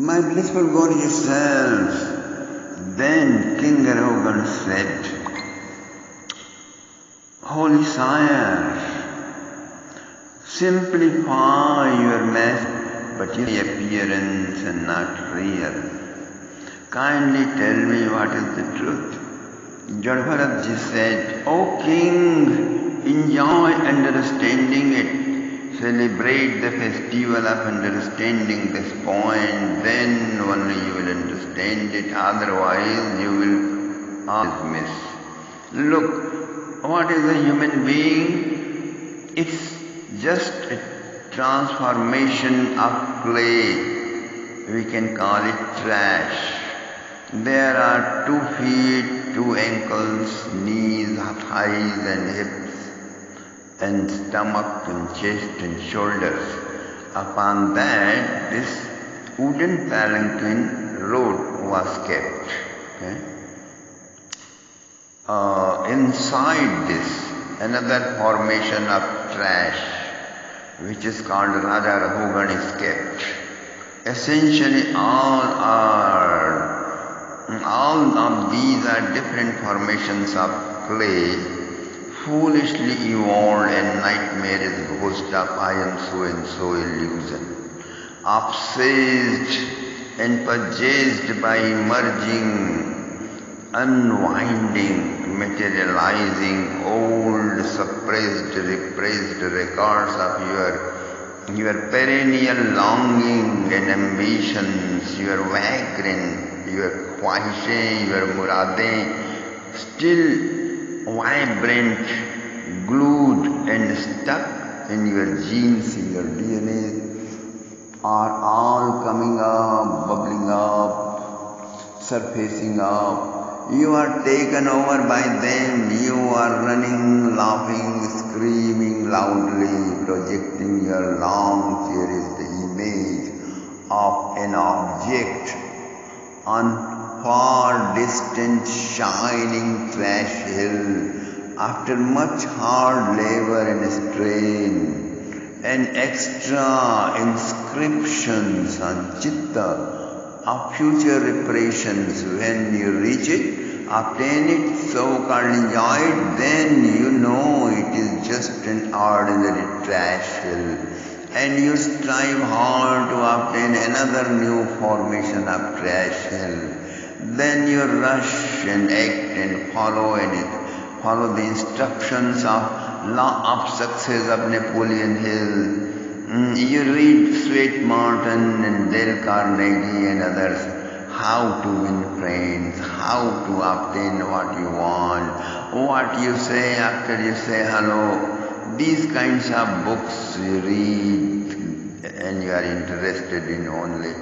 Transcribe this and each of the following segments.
My blissful gorgeous self. Then King Rahuga said, Holy Sire, simplify your message, but your appearance and not real. Kindly tell me what is the truth. Jadbharatji said, O King, enjoy understanding it. Celebrate the festival of understanding this point, then only you will understand it, otherwise you will always miss. Look, what is a human being? It's just a transformation of clay. We can call it trash. There are 2 feet, 2 ankles, knees, thighs and hips, and stomach and chest and shoulders. Upon that, this wooden palanquin road was kept. Okay? Inside this, another formation of trash, which is called Raja Rahuga, is kept. Essentially, all of these are different formations of clay, foolishly evolved and nightmarish ghost of I am so and so illusion, obsessed and possessed by merging, unwinding, materializing old, suppressed, repressed records of your perennial longing and ambitions, your vagrant, your khwahishein, your muradin, still vibrant, glued and stuck in your genes, in your DNA, are all coming up, bubbling up, surfacing up. You are taken over by them. You are running, laughing, screaming loudly, projecting your long cherished image of an object on far distant shining trash hill after much hard labor and strain and extra inscriptions on chitta of future reparations. When you reach it, obtain it, so-called enjoy it, then you know it is just an ordinary trash hill, and you strive hard to obtain another new formation of trash hill. Then you rush and act and follow the instructions of law of success of Napoleon Hill. You read Sweet Martin and Dale Carnegie and others, how to win friends, how to obtain what you want, what you say after you say hello. These kinds of books you read and you are interested in only.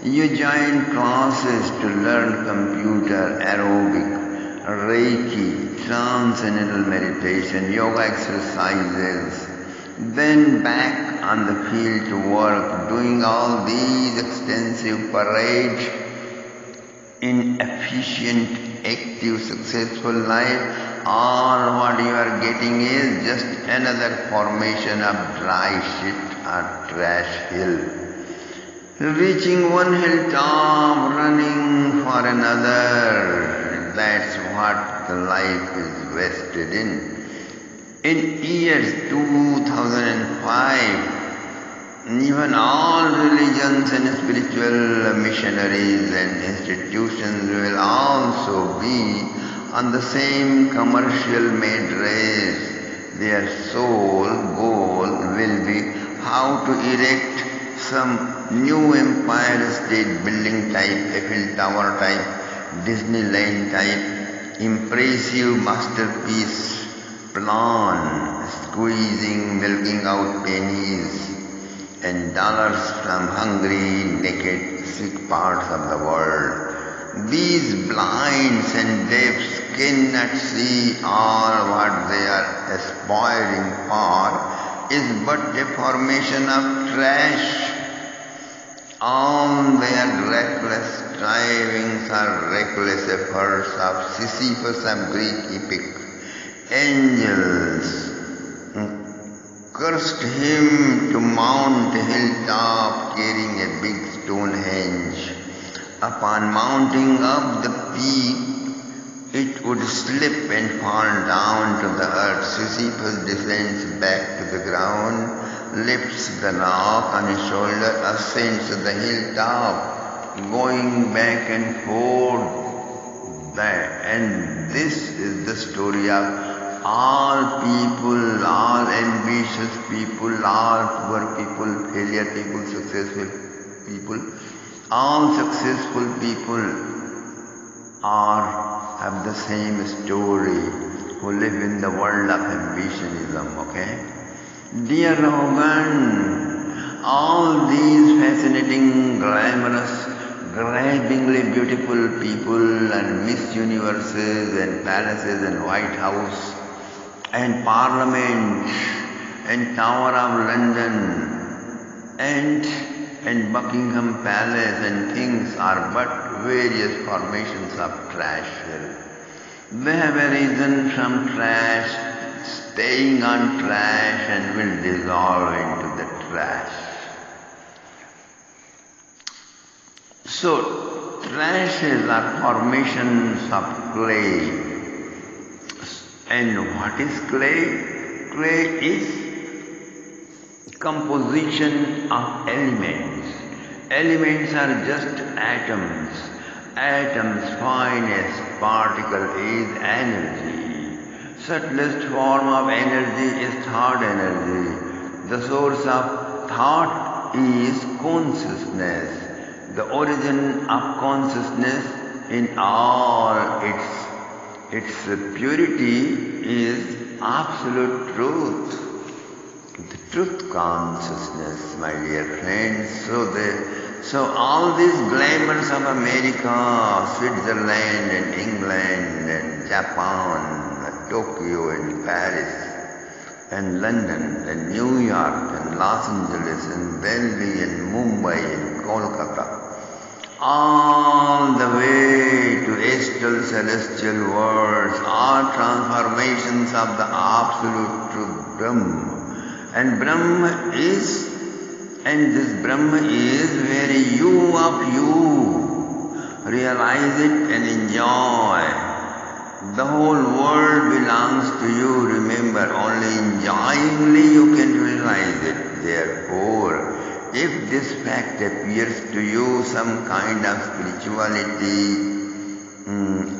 You join classes to learn computer, aerobic, Reiki, transcendental meditation, yoga exercises, then back on the field to work, doing all these extensive parades in efficient, active, successful life. All what you are getting is just another formation of dry shit or trash hill. Reaching one hilltop, running for another, that's what the life is vested in. In year 2005, even all religions and spiritual missionaries and institutions will also be on the same commercial made race. Their sole goal will be how to erect some new empire state building type, Eiffel Tower type, Disneyland type, impressive masterpiece plan, squeezing, milking out pennies and dollars from hungry, naked, sick parts of the world. These blinds and deafs cannot see all what they are aspiring for is but a formation of trash. All their reckless strivings are reckless efforts of Sisyphus of Greek epic. Angels cursed him to mount a hilltop carrying a big Stonehenge. Upon mounting up the peak, it would slip and fall down to the earth. Sisyphus descends back to the ground, lifts the rock on his shoulder, ascends to the hilltop, going back and forth. And this is the story of all people, all ambitious people, all poor people, failure people, successful people. All successful people have the same story, who live in the world of ambitionism, okay? Dear Rahugan, all these fascinating, glamorous, grabbingly beautiful people and Miss Universes and palaces and White House and Parliament and Tower of London and Buckingham Palace and things are but various formations of trash. They have arisen from trash, staying on trash, and will dissolve into the trash. So, trashes are formations of clay. And what is clay? Clay is composition of elements. Elements are just atoms. Atom's finest particle is energy. Subtlest form of energy is thought energy. The source of thought is consciousness. The origin of consciousness in all its purity is absolute truth. The truth consciousness, my dear friends. So all these glamours of America, Switzerland and England and Japan, and Tokyo and Paris and London and New York and Los Angeles and Delhi and Mumbai and Kolkata, all the way to astral celestial worlds, are transformations of the absolute truth, Brahma. And this Brahma is where you of you realize it and enjoy. The whole world belongs to you, remember, only enjoyingly you can realize it. Therefore, if this fact appears to you some kind of spirituality,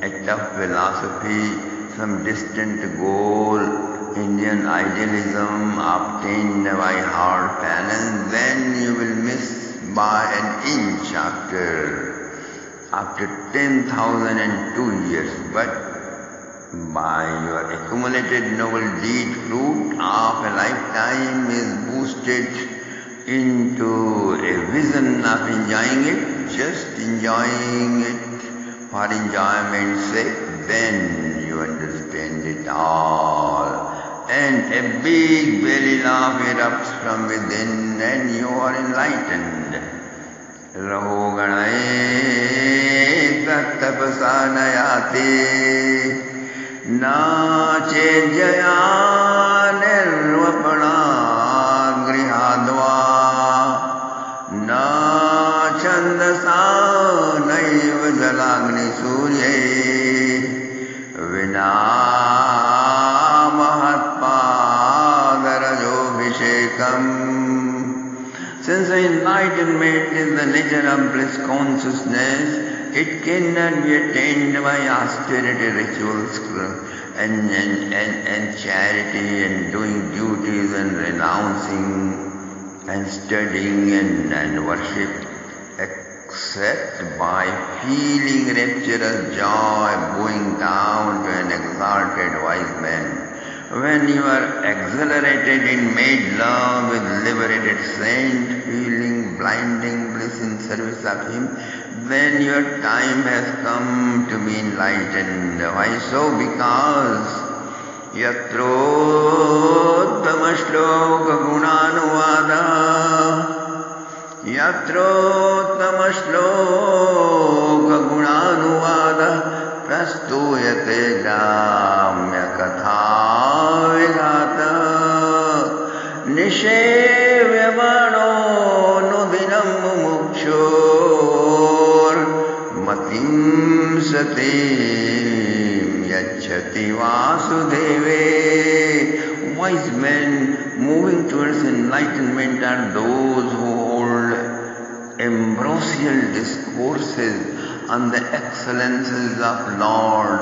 a tough philosophy, some distant goal, Indian idealism obtained by hard penance, then you will miss by an inch after 10,002 years. But by your accumulated noble deed, fruit of a lifetime is boosted into a vision of enjoying it, just enjoying it for enjoyment's sake, then you understand it all. And a big belly laugh erupts from within and you are enlightened. Rahuga tattapasanayate nache jaya nirvapana grihadva na chandasa naiva jalagni surye vina Since enlightenment is the nature of bliss consciousness, it cannot be attained by austerity rituals and charity and doing duties and renouncing and studying and worship, except by feeling rapturous joy bowing down to an exalted wise man. When you are exhilarated in made love with liberated saint, feeling blinding bliss in service of him, then your time has come to be enlightened. Why so? Because yatrottama shloka gunanuvada yatrottama shloka gunanuvada prastuyate gamya katha vigata nishevyamano nudinam mumukshur Vasudeve. Wise men moving towards enlightenment are those who hold ambrosial discourses on the excellences of Lord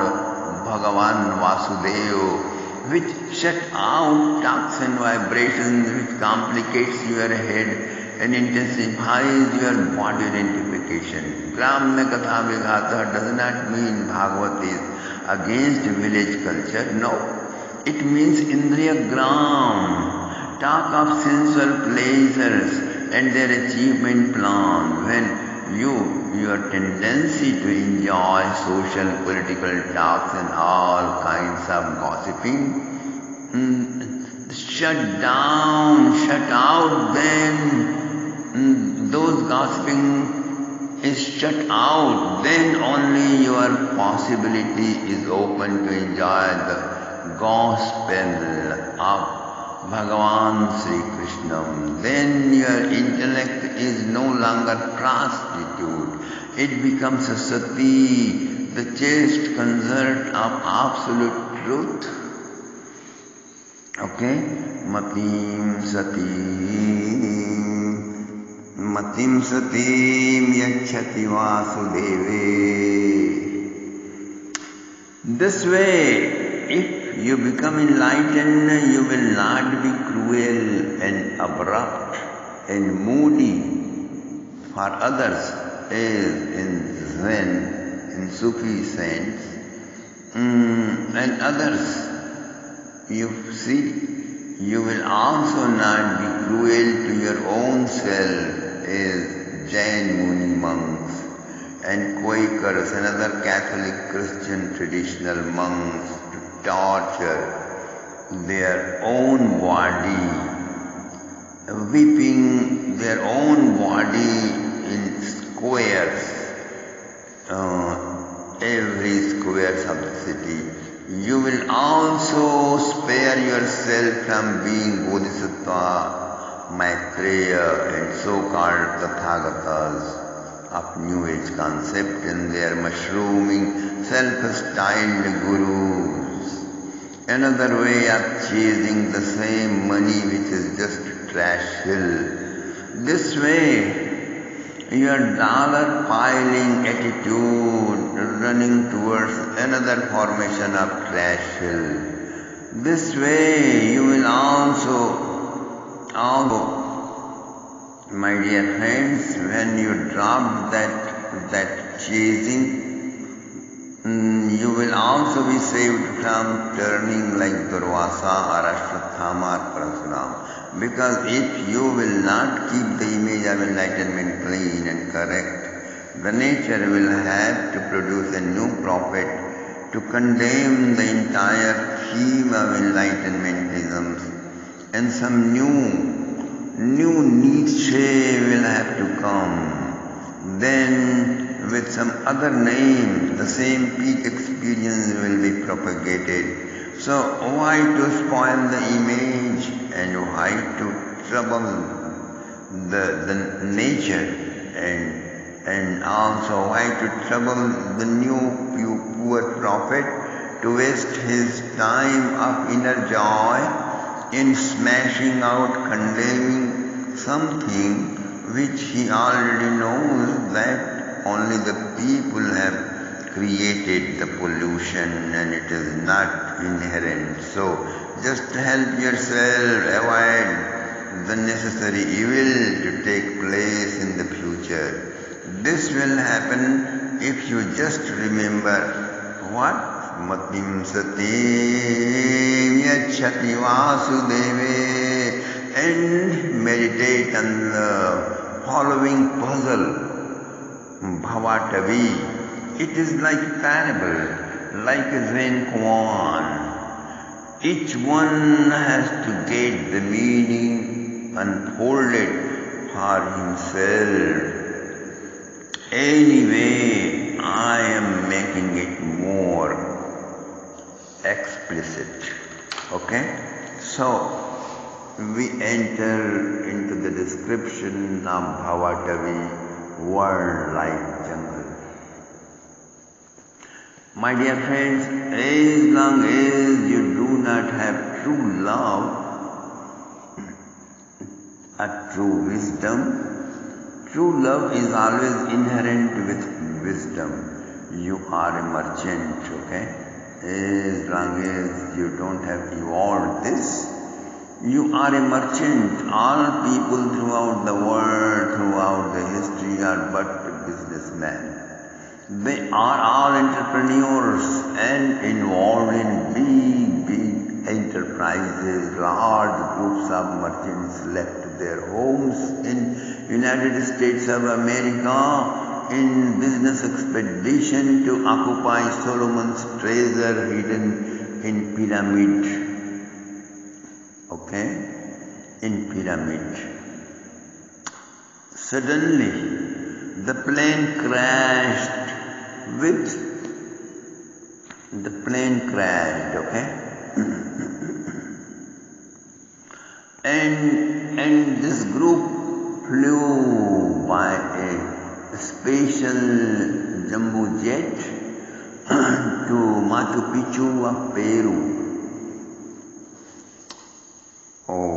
Bhagavan Vasudeva, which shut out talks and vibrations, which complicates your head and intensifies your body identification. Gramya Katha Vighata does not mean Bhagavad is against village culture. No, it means Indriya Gram. Talk of sensual pleasures and their achievement plan. When your tendency to enjoy social, political talks and all kinds of gossiping, shut out, then those gossiping is shut out, then only your possibility is open to enjoy the gospel of Bhagavan Sri Krishna. Then your intellect is no longer prostitute. It becomes a sati, the chaste consort of absolute truth. Okay? Matim satim yachati vasudeve. This way, if you become enlightened, you will not be cruel and abrupt and moody for others, as in Zen, in Sufi saints, and others. You see, you will also not be cruel to your own self, as Jain Muni monks and Quakers and other Catholic Christian traditional monks to torture their own body, whipping their own body in squares, every squares of the city. You will also spare yourself from being Bodhisattva, Maitreya and so-called Tathagatas of New Age concept and their mushrooming, self-styled gurus. Another way of chasing the same money which is just trash hill. This way, your dollar piling attitude running towards another formation of trash hill. This way you will also, my dear friends, when you drop that chasing, you will also be saved from turning like Durvasa or Ashwatthama or Parasuram. Because if you will not keep the image of enlightenment clean and correct, the nature will have to produce a new prophet to condemn the entire theme of enlightenmentism, and some new Nietzsche will have to come. Then with some other name, the same peak experience will be propagated. So why to spoil the image and why to trouble the nature and also why to trouble the new poor prophet to waste his time of inner joy in smashing out, condemning something which he already knows that only the people have created the pollution and it is not inherent. So just help yourself avoid the necessary evil to take place in the future. This will happen if you just remember what? Matim satim yachati vasudeve, and meditate on the following puzzle, Bhavatavi. It is like a parable, like a Zen koan. Each one has to get the meaning unfolded for himself. Anyway, I am making it more explicit. Okay? So, we enter into the description of Bhavatavi, world like jungle. My dear friends, as long as you do not have true love, a true wisdom. True love is always inherent with wisdom. You are a merchant, okay? As long as you don't have evolved this, you are a merchant. All people throughout the world, throughout the history are but businessmen. They are all entrepreneurs and involved in big enterprises. Large groups of merchants left their homes in United States of America in business expedition to occupy Solomon's treasure hidden in pyramid. Okay? In pyramid. Suddenly, the plane crashed okay? and this group flew by a special jumbo jet to Machu Picchu of Peru. Oh,